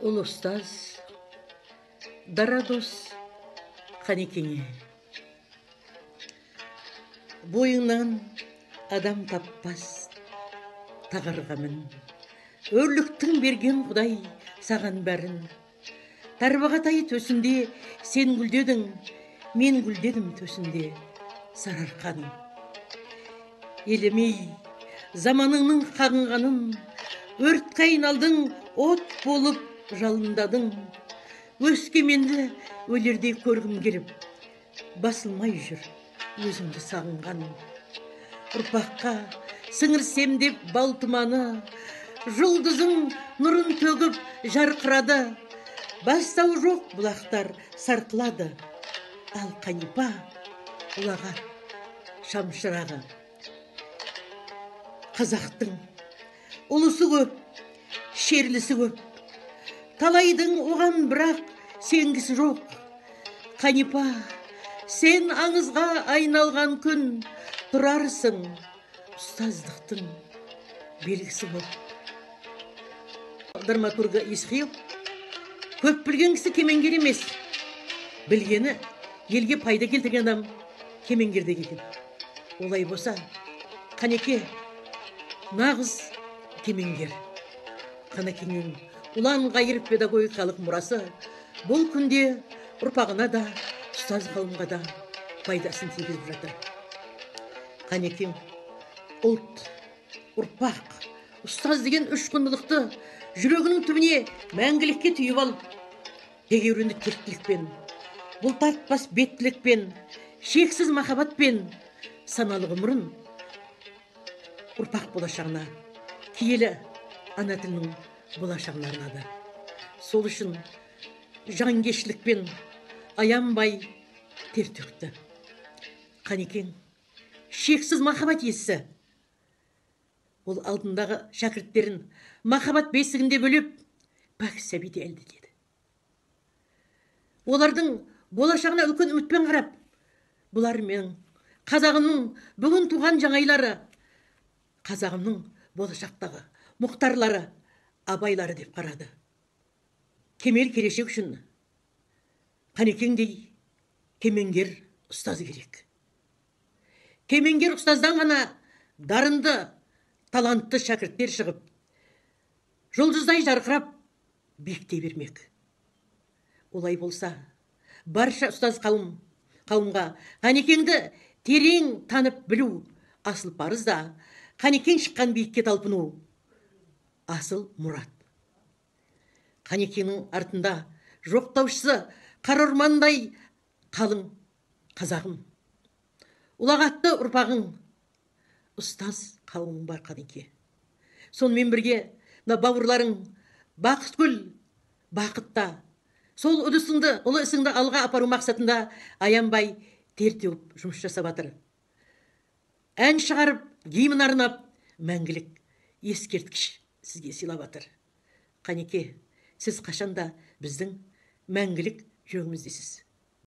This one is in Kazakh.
Ұлы ұстаз, дара дос Қанекеңе. Бойыңнан адам таппас тағырға мін. Өрліктің берген Құдай саған бәрін. Тарбағатай төсінде сен гүлдедің, мен гүлдедім төсінде сарыарқаның. Елемей заманыңның қағынғанын, өртке айналдың, от болып жалындадың. Өскеменді өлердей көргім келіп, басылмай жүр өзіңді сағынған. Ұрпаққа сіңірсем деп балтыманы, жұлдызың нұрын төгіп жарқырады. Бастау жоқ бұлақтар сарқылады, ал Қанипа ұлағат шамшырағы. Қазақтың ұлысы көп, шерлісі көп, талайдың оған бірақ сенгісі жоқ. Қанипа, сен аңызға айналған күн тұрарсың, ұстаздықтың белгісі болып. Драматургы Исхил көп білген кісі кемеңгер емес, білгені елге пайда келтірген адам кемеңгерде екен. Олай болса, Қанеке нағыз кемеңгер. Қанекеңнің ұлан ғайыр педагогикалық мұрасы бұл күнде ұрпағына да, ұстаз қауымға да пайдасын тигізіп жатыр. Қанекең ұлт, ұрпақ, ұстаз деген үш құндылықты жүрегінің түбіне мәңгілікке түйіп алып, тегеурінді тектілікпен, бұлтартпас беттілікпен, шексіз махаббатпен саналы ғұмырын ұрпақ болашағына, киелі ана тілінің болашағына арнады. Сол үшін жанкештілікпен аянбай тер төкті. Қанекең шексіз махаббат иесі. Ол алдындағы шәкірттерін махаббат бесігінде бөліп, пәк сәбиді әлді деді. Олардың болашағына үлкен үмітпен қарап, бұлар менің қазағымның бүгін туған жаңайлары, қазағымның болашақтағы мұқтарлары, абайлары деп қарады. Кемел келешек үшін Қанекеңдей кемеңгер ұстаз керек. Кемеңгер ұстаздан ғана дарынды, талантты шәкірттер шығып, жұлдыздай жарқырап, биіктей бермек. Олай болса, барша ұстаз қауымға Қанекеңді терең танып білу асыл парыз да, Қанекең шыққан биікке талпыну асыл мұрат. Қанекеңнің артында жоқтаушысы қара ормандай қалың қазағым. Ұлағатты ұрпағың, ұстаз қауымың бар Қанеке. Сонымен бірге бауырларың бақыт гүл, бақытта, сол ұлы ісіңді алға апару мақсатында аянбай тер төгіп жұмыс жасап жатыр. Ән шығарып, гимн арнап, мәңгілік ескерткіш сізге сыйлап жатыр. Қанеке, сіз қашанда біздің мәңгілік жүрегіміздесіз.